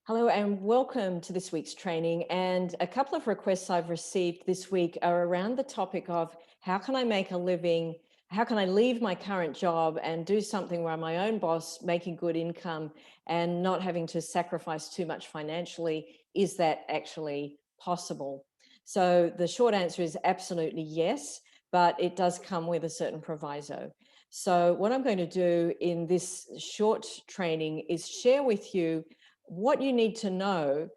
Hello and welcome to this week's training. And a couple of requests I've received this week are around the topic of how can I make a living? How can I leave my current job and do something where I'm my own boss, making good income and not having to sacrifice too much financially? Is that actually possible? So the short answer is absolutely yes, but it does come with a certain proviso. So what I'm going to do in this short training is share with you what you need to know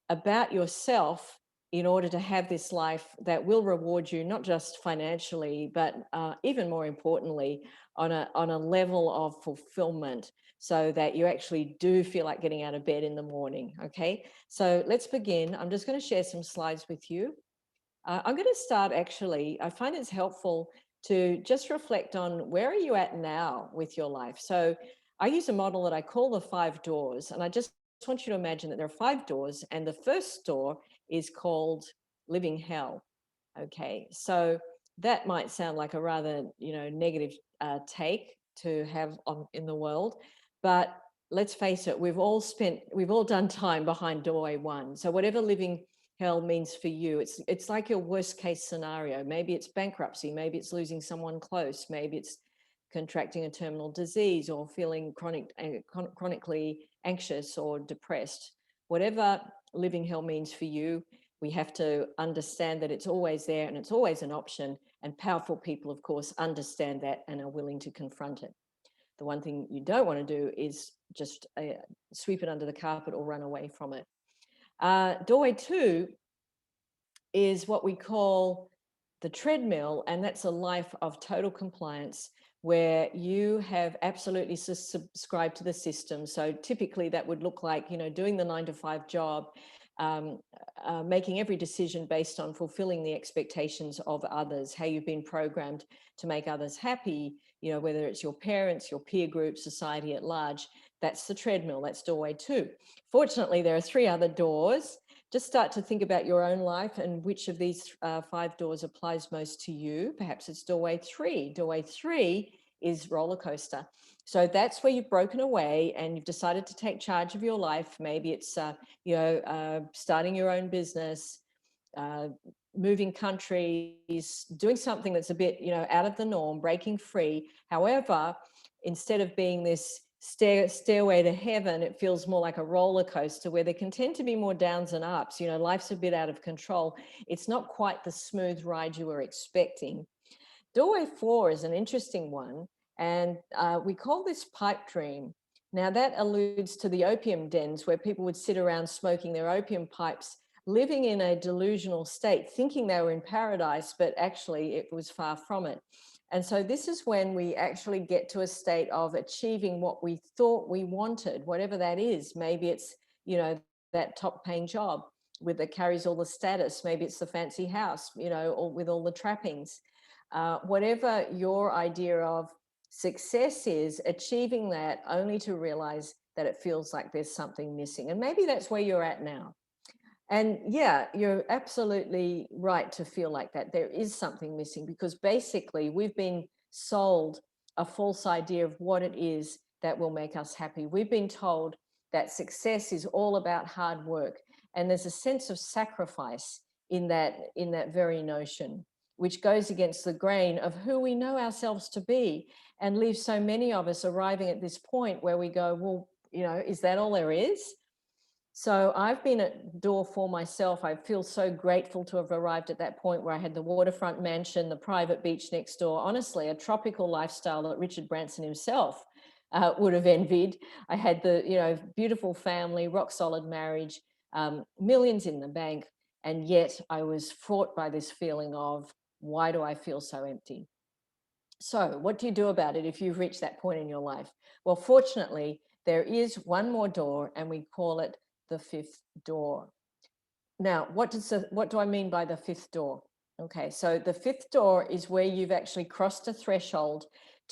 about yourself in order to have this life that will reward you, not just financially, but even more importantly, on a level of fulfillment, so that you actually do feel like getting out of bed in the morning. Okay, so let's begin. I'm just going to share some slides with you. I'm going to start actually. I find it's helpful to just reflect on where are you at now with your life. So I use a model that I call the 5 doors, and I just want you to imagine that there are 5 doors, and the first door is called living hell. Okay, so that might sound like a rather negative take to have on in the world, but let's face it, we've all done time behind doorway one. So whatever living hell means for you, it's like your worst case scenario. Maybe it's bankruptcy, maybe it's losing someone close, maybe it's contracting a terminal disease or feeling chronically anxious or depressed. Whatever living hell means for you, we have to understand that it's always there and it's always an option. And powerful people, of course, understand that and are willing to confront it. The one thing you don't want to do is just sweep it under the carpet or run away from it. Doorway two is what we call the treadmill, and that's a life of total compliance where you have absolutely subscribed to the system. So typically that would look like, doing the 9 to 5 job, um, making every decision based on fulfilling the expectations of others, how you've been programmed to make others happy, whether it's your parents, your peer group, society at large. That's the treadmill. That's doorway two. Fortunately, there are 3 other doors. Just start to think about your own life and which of these 5 doors applies most to you. Perhaps it's doorway three. Doorway three is roller coaster. So that's where you've broken away and you've decided to take charge of your life. Maybe it's starting your own business, uh, moving countries, doing something that's a bit out of the norm, breaking free. However, instead of being this stairway to heaven, it feels more like a roller coaster where there can tend to be more downs and ups. Life's a bit out of control. It's not quite the smooth ride you were expecting. Doorway four is an interesting one, and we call this pipe dream. Now that alludes to the opium dens where people would sit around smoking their opium pipes, living in a delusional state, thinking they were in paradise, but actually it was far from it. And so this is when we actually get to a state of achieving what we thought we wanted, whatever that is. Maybe it's, that top paying job that carries all the status. Maybe it's the fancy house, or with all the trappings. Whatever your idea of success is, achieving that only to realize that it feels like there's something missing. And maybe that's where you're at now. And yeah, you're absolutely right to feel like that. There is something missing because basically we've been sold a false idea of what it is that will make us happy. We've been told that success is all about hard work. And there's a sense of sacrifice in that very notion, which goes against the grain of who we know ourselves to be and leaves so many of us arriving at this point where we go, well, is that all there is? So I've been at door four myself. I feel so grateful to have arrived at that point where I had the waterfront mansion, the private beach next door, honestly, a tropical lifestyle that Richard Branson himself would have envied. I had the, beautiful family, rock solid marriage, millions in the bank. And yet I was fraught by this feeling of, why do I feel so empty? So what do you do about it if you've reached that point in your life? Well, fortunately, there is one more door and we call it the fifth door. Now, what do I mean by the fifth door? Okay, so the fifth door is where you've actually crossed a threshold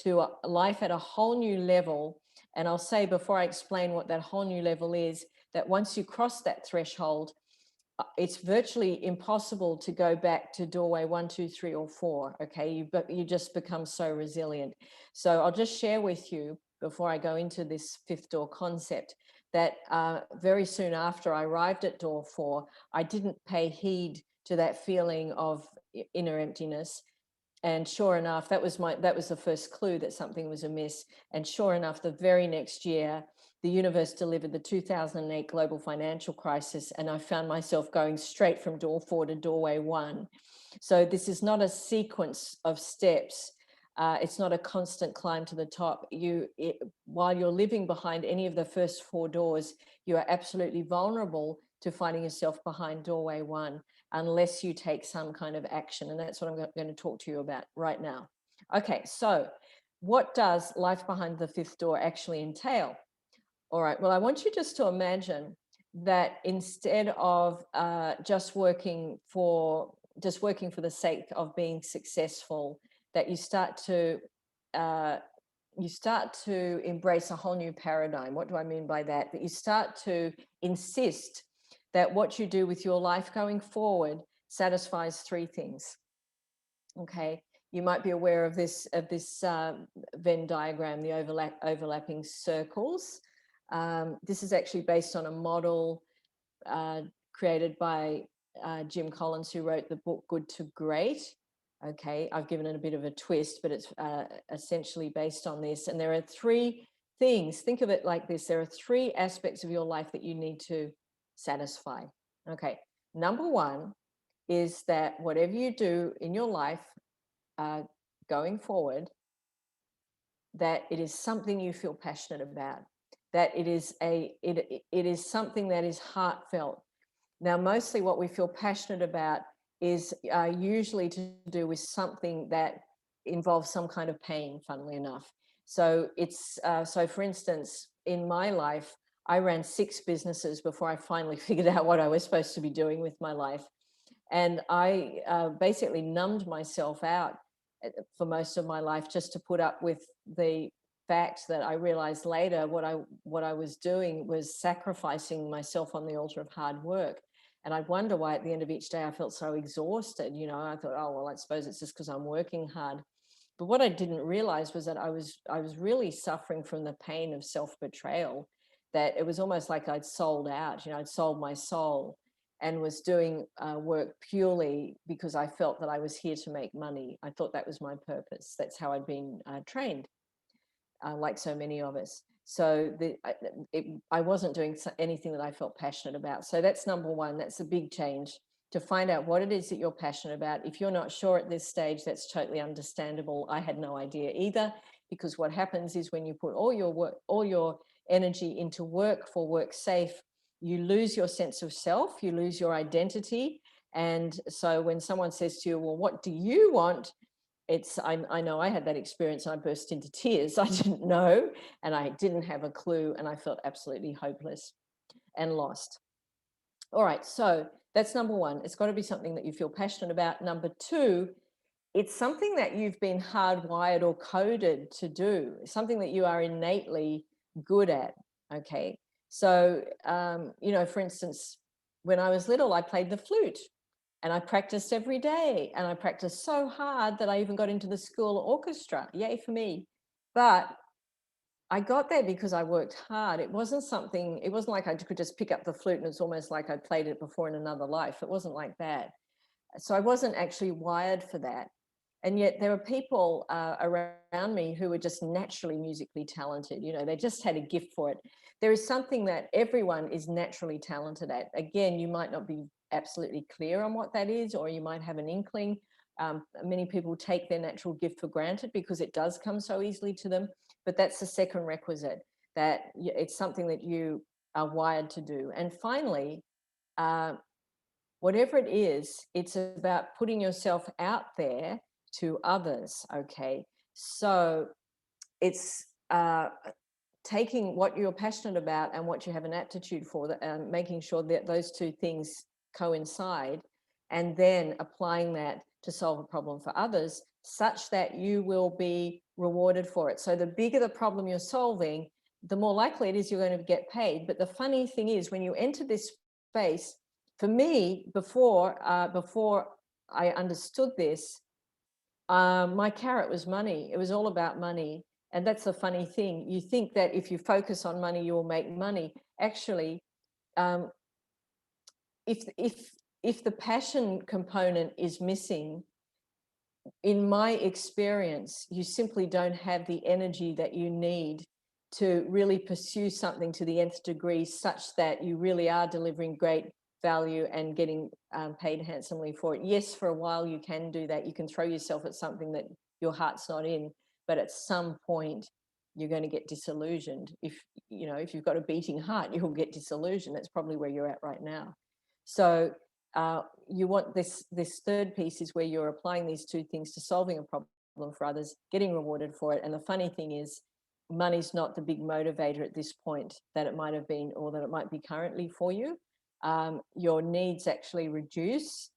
to a life at a whole new level. And I'll say before I explain what that whole new level is, that once you cross that threshold, it's virtually impossible to go back to doorway 1, 2, 3, or 4. Okay, you just become so resilient. So I'll just share with you before I go into this fifth door concept that very soon after I arrived at door 4, I didn't pay heed to that feeling of inner emptiness. And sure enough, that was the first clue that something was amiss. And sure enough, the very next year, the universe delivered the 2008 global financial crisis, and I found myself going straight from door 4 to doorway 1. So this is not a sequence of steps. It's not a constant climb to the top. While you're living behind any of the first 4 doors, you are absolutely vulnerable to finding yourself behind doorway 1 unless you take some kind of action. And that's what I'm going to talk to you about right now. Okay, so what does life behind the 5th door actually entail? All right, well, I want you just to imagine that instead of just working for the sake of being successful, that you start to embrace a whole new paradigm. What do I mean by that? That you start to insist that what you do with your life going forward satisfies 3 things. Okay, you might be aware of this Venn diagram, the overlapping circles. This is actually based on a model created by Jim Collins, who wrote the book Good to Great. Okay, I've given it a bit of a twist, but it's essentially based on this. And there are 3 things. Think of it like this. There are 3 aspects of your life that you need to satisfy. Okay, number 1 is that whatever you do in your life going forward, that it is something you feel passionate about, that it is something that is heartfelt. Now, mostly what we feel passionate about is usually to do with something that involves some kind of pain, funnily enough. So so for instance, in my life, I ran 6 businesses before I finally figured out what I was supposed to be doing with my life. And I basically numbed myself out for most of my life just to put up with the fact that I realized later what I was doing was sacrificing myself on the altar of hard work. And I wonder why at the end of each day I felt so exhausted. I thought, oh, well, I suppose it's just because I'm working hard. But what I didn't realize was that I was really suffering from the pain of self-betrayal, that it was almost like I'd sold out, I'd sold my soul and was doing work purely because I felt that I was here to make money. I thought that was my purpose. That's how I'd been trained, like so many of us. So I wasn't doing anything that I felt passionate about. So that's number 1. That's a big change, to find out what it is that you're passionate about. If you're not sure at this stage, that's totally understandable. I had no idea either, because what happens is when you put all your energy into work for work's sake, you lose your sense of self, you lose your identity. And so when someone says to you, well, what do you want? I know I had that experience and I burst into tears. I didn't know, and I didn't have a clue, and I felt absolutely hopeless and lost. All right, so that's number 1. It's got to be something that you feel passionate about. Number 2, it's something that you've been hardwired or coded to do, something that you are innately good at. Okay, so for instance, when I was little, I played the flute. And I practiced every day, and I practiced so hard that I even got into the school orchestra. Yay for me. But I got there because I worked hard. It wasn't like I could just pick up the flute and it's almost like I'd played it before in another life. It wasn't like that. So I wasn't actually wired for that. And yet there were people around me who were just naturally musically talented. They just had a gift for it. There is something that everyone is naturally talented at. Again, you might not be absolutely clear on what that is, or you might have an inkling. Many people take their natural gift for granted because it does come so easily to them. But that's the second requisite, that it's something that you are wired to do. And finally, whatever it is, it's about putting yourself out there to others. Okay, so it's taking what you're passionate about and what you have an aptitude for, and making sure that those 2 things coincide, and then applying that to solve a problem for others, such that you will be rewarded for it. So the bigger the problem you're solving, the more likely it is you're going to get paid. But the funny thing is, when you enter this space, for me, before I understood this, my carrot was money. It was all about money. And that's a funny thing. You think that if you focus on money, you will make money. Actually, um, if the passion component is missing, in my experience, you simply don't have the energy that you need to really pursue something to the nth degree, such that you really are delivering great value and getting paid handsomely for it. Yes, for a while you can do that. You can throw yourself at something that your heart's not in, but at some point you're going to get disillusioned. If you've got a beating heart, you'll get disillusioned. That's probably where you're at right now. So you want this third piece is where you're applying these two things to solving a problem for others, getting rewarded for it. And the funny thing is, money's not the big motivator at this point that it might have been, or that it might be currently for you. Your needs actually reduce.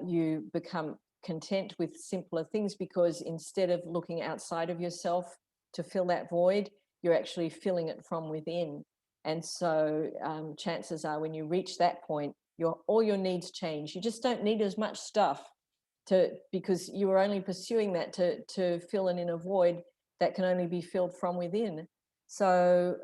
You become content with simpler things, because instead of looking outside of yourself to fill that void, you're actually filling it from within. And so chances are, when you reach that point, all your needs change. You just don't need as much stuff because you are only pursuing that to fill an inner void that can only be filled from within. So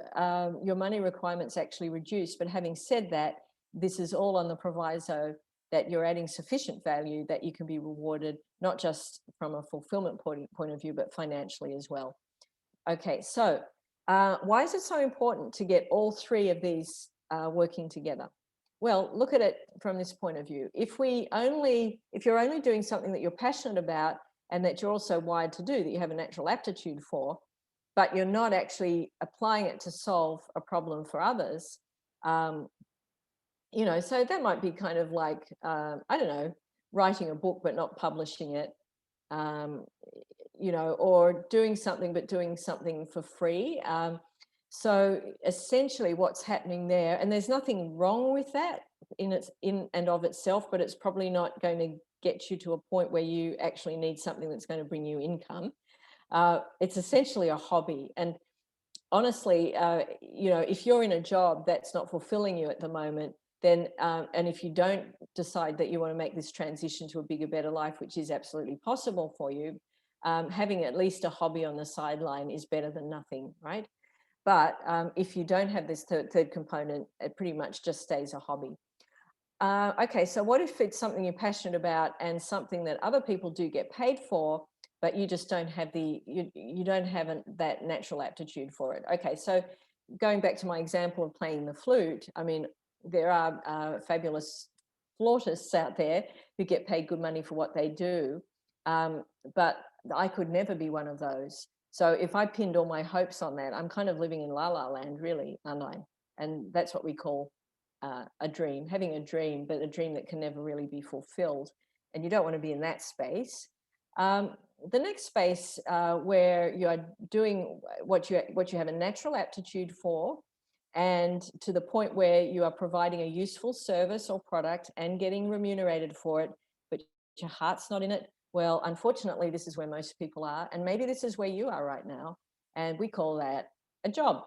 your money requirements actually reduce. But having said that, this is all on the proviso that you're adding sufficient value that you can be rewarded, not just from a fulfillment point of view, but financially as well. Okay, so why is it so important to get all three of these working together? Well, look at it from this point of view. If you're only doing something that you're passionate about and that you're also wired to do, that you have a natural aptitude for, but you're not actually applying it to solve a problem for others, so that might be kind of like, I don't know, writing a book but not publishing it, um, or doing something but doing something for free. So essentially what's happening there, and there's nothing wrong with that in and of itself, but it's probably not going to get you to a point where you actually need something that's going to bring you income. It's essentially a hobby. And honestly, if you're in a job that's not fulfilling you at the moment, then, and if you don't decide that you want to make this transition to a bigger, better life, which is absolutely possible for you, having at least a hobby on the sideline is better than nothing, right? But if you don't have this third component, it pretty much just stays a hobby. Okay, so what if it's something you're passionate about and something that other people do get paid for, but you just don't have you don't have that natural aptitude for it? Okay, so going back to my example of playing the flute, I mean, there are fabulous flautists out there who get paid good money for what they do, but I could never be one of those. So if I pinned all my hopes on that, I'm kind of living in la la land, really, aren't I? And that's what we call a dream, having a dream, but a dream that can never really be fulfilled. And you don't want to be in that space. The next space where you are doing what you have a natural aptitude for, and to the point where you are providing a useful service or product and getting remunerated for it, but your heart's not in it. Well, unfortunately, this is where most people are. And maybe this is where you are right now. And we call that a job.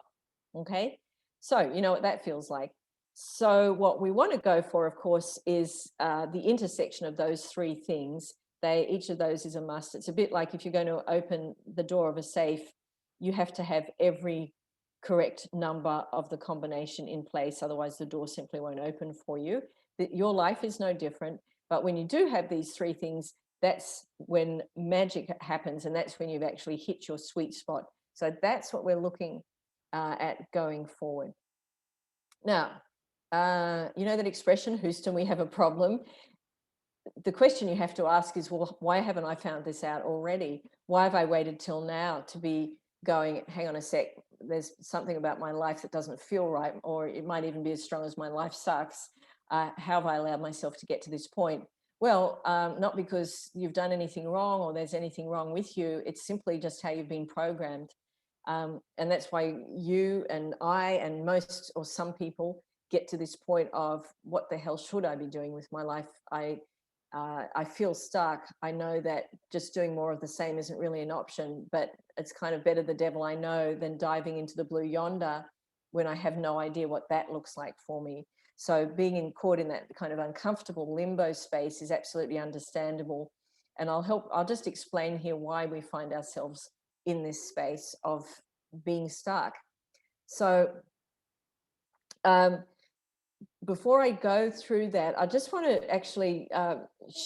Okay. So you know what that feels like. So what we want to go for, of course, is the intersection of those three things. Each of those is a must. It's a bit like if you're going to open the door of a safe, you have to have every correct number of the combination in place. Otherwise, the door simply won't open for you. Your life is no different. But when you do have these three things, that's when magic happens, and that's when you've actually hit your sweet spot. So that's what we're looking at going forward. Now, you know that expression, Houston, we have a problem? The question you have to ask is, well, why haven't I found this out already? Why have I waited till now to be going, hang on a sec, there's something about my life that doesn't feel right, or it might even be as strong as my life sucks. How have I allowed myself to get to this point? Well, not because you've done anything wrong or there's anything wrong with you. It's simply just how you've been programmed. And that's why you and I and most or some people get to this point of, what the hell should I be doing with my life? I feel stuck. I know that just doing more of the same isn't really an option, but it's kind of better the devil I know than diving into the blue yonder when I have no idea what that looks like for me. So being caught in that kind of uncomfortable limbo space is absolutely understandable. And I'll just explain here why we find ourselves in this space of being stuck. So before I go through that, I just want to actually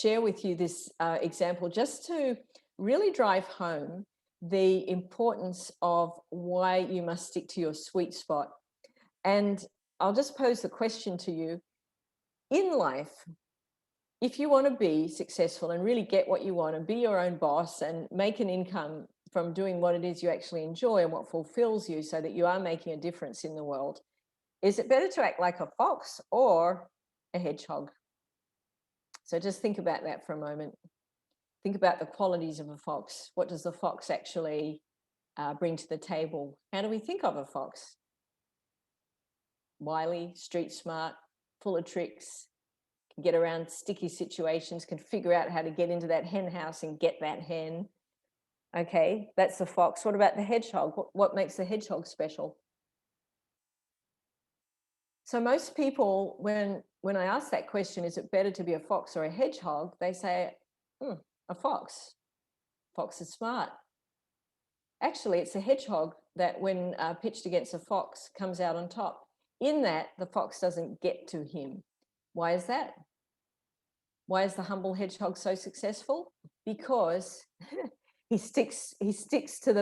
share with you this example just to really drive home the importance of why you must stick to your sweet spot. And I'll just pose the question to you. In life, if you want to be successful and really get what you want and be your own boss and make an income from doing what it is you actually enjoy and what fulfills you so that you are making a difference in the world, is it better to act like a fox or a hedgehog? So just think about that for a moment. Think about the qualities of a fox. What does the fox actually bring to the table? How do we think of a fox? Wily, street smart, full of tricks, can get around sticky situations, can figure out how to get into that hen house and get that hen. Okay, that's the fox. What about the hedgehog? What makes the hedgehog special? So most people, when I ask that question, is it better to be a fox or a hedgehog? They say, a fox. Fox is smart. Actually, it's a hedgehog that when pitched against a fox comes out on top. In that, the fox doesn't get to him. Why is that? Why is the humble hedgehog so successful? Because he sticks to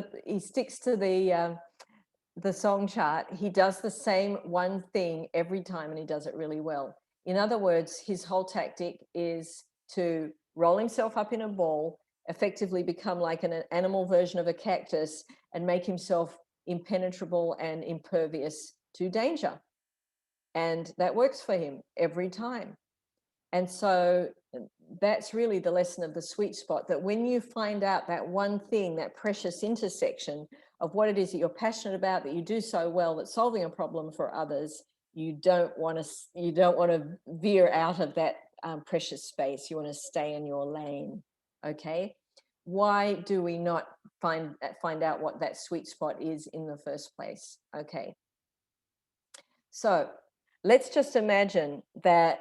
the song chart. He does the same one thing every time and he does it really well. In other words, his whole tactic is to roll himself up in a ball, effectively become like an animal version of a cactus and make himself impenetrable and impervious to danger. And that works for him every time. And so that's really the lesson of the sweet spot, that when you find out that one thing, that precious intersection of what it is that you're passionate about, that you do so well, that's solving a problem for others, you don't want to veer out of that precious space. You want to stay in your lane. Okay. Why do we not find out what that sweet spot is in the first place? Okay. So let's just imagine that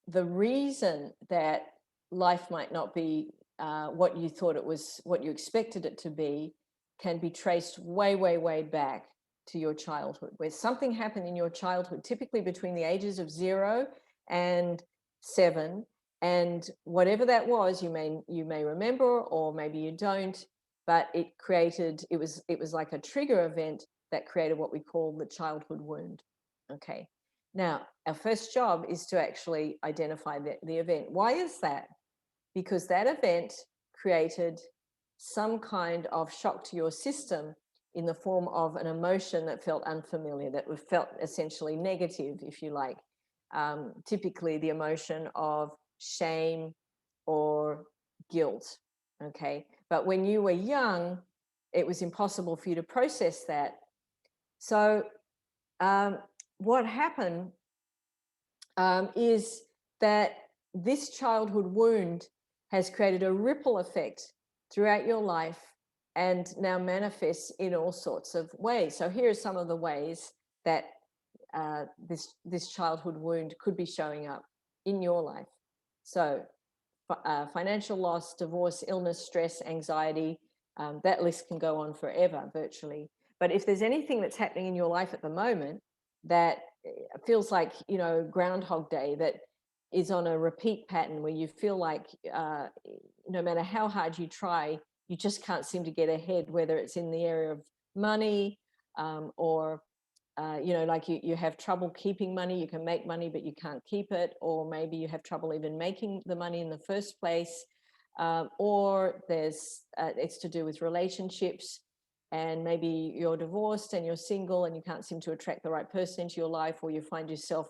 the reason that life might not be what you thought it was, what you expected it to be, can be traced way, way, way back to your childhood, where something happened in your childhood, typically between the ages of 0 and 7. And whatever that was, you may remember, or maybe you don't, but it was like a trigger event that created what we call the childhood wound. Okay. Now, our first job is to actually identify the event. Why is that? Because that event created some kind of shock to your system in the form of an emotion that felt unfamiliar, that felt essentially negative, if you like. Typically the emotion of shame or guilt, okay? But when you were young, it was impossible for you to process that. So what happened is that this childhood wound has created a ripple effect throughout your life and now manifests in all sorts of ways. So here are some of the ways that this childhood wound could be showing up in your life. So financial loss, divorce, illness, stress, anxiety, that list can go on forever virtually. But if there's anything that's happening in your life at the moment that feels like, Groundhog Day, that is on a repeat pattern, where you feel like no matter how hard you try, you just can't seem to get ahead, whether it's in the area of money or like you have trouble keeping money. You can make money, but you can't keep it. Or maybe you have trouble even making the money in the first place. Or it's to do with relationships. And maybe you're divorced and you're single and you can't seem to attract the right person into your life, or you find yourself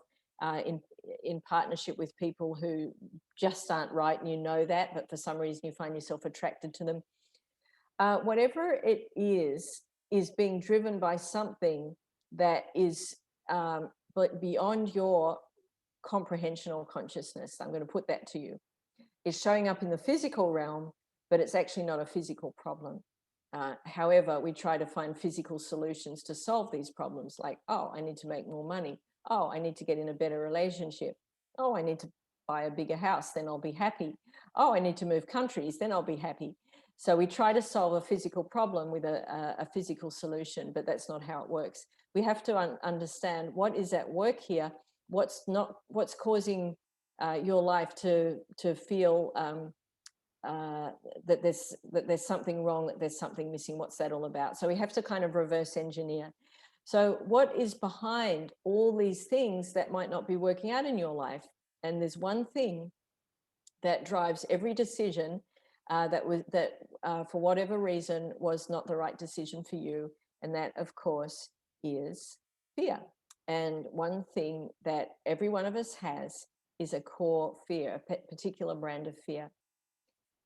in partnership with people who just aren't right, and you know that, but for some reason you find yourself attracted to them. Whatever it is being driven by something that is but beyond your comprehension or consciousness. I'm going to put that to you. It's showing up in the physical realm, but it's actually not a physical problem. However, we try to find physical solutions to solve these problems, like, oh, I need to make more money. Oh, I need to get in a better relationship. Oh, I need to buy a bigger house, then I'll be happy. Oh, I need to move countries, then I'll be happy. So we try to solve a physical problem with a physical solution, but that's not how it works. We have to understand what is at work here, what's causing your life to feel that there's something wrong, that there's something missing. What's that all about? So we have to kind of reverse engineer. So what is behind all these things that might not be working out in your life? And there's one thing that drives every decision that for whatever reason was not the right decision for you, and that of course is fear. And one thing that every one of us has is a core fear, a particular brand of fear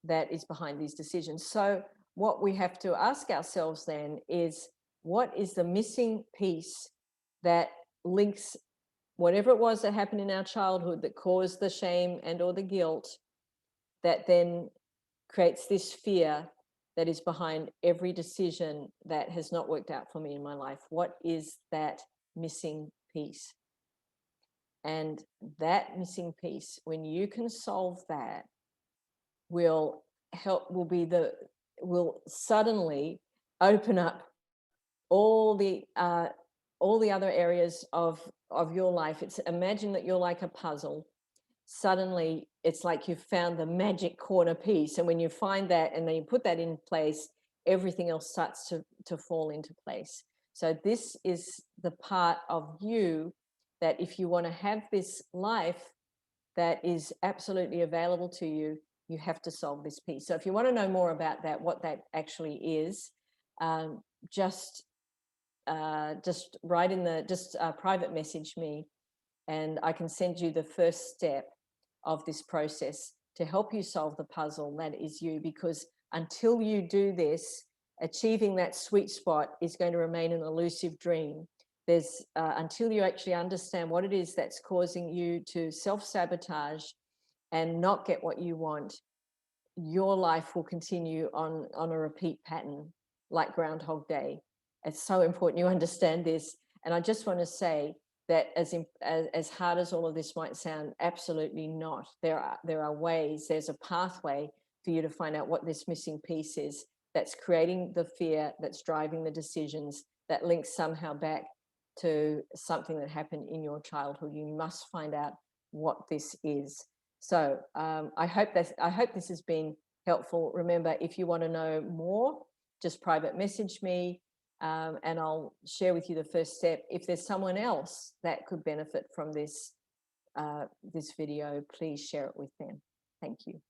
that is behind these decisions. So what we have to ask ourselves then is, what is the missing piece that links whatever it was that happened in our childhood that caused the shame and or the guilt, that then creates this fear that is behind every decision that has not worked out for me in my life? What is that missing piece? And that missing piece, when you can solve that, will suddenly open up all the other areas of your life. Imagine that you're like a puzzle. Suddenly it's like you've found the magic corner piece, and when you find that and then you put that in place, everything else starts to fall into place. So this is the part of you that, if you want to have this life that is absolutely available to you, you have to solve this piece. So if you want to know more about that, what that actually is, just write in the private message me, and I can send you the first step of this process to help you solve the puzzle that is you. Because until you do this, achieving that sweet spot is going to remain an elusive dream. There's until you actually understand what it is that's causing you to self-sabotage and not get what you want, your life will continue on a repeat pattern, like Groundhog Day. It's so important you understand this. And I just want to say that as hard as all of this might sound, absolutely not. There are ways, there's a pathway for you to find out what this missing piece is that's creating the fear, that's driving the decisions, that links somehow back to something that happened in your childhood. You must find out what this is. So I hope this has been helpful. Remember, if you want to know more, just private message me, and I'll share with you the first step. If there's someone else that could benefit from this this video, please share it with them. Thank you.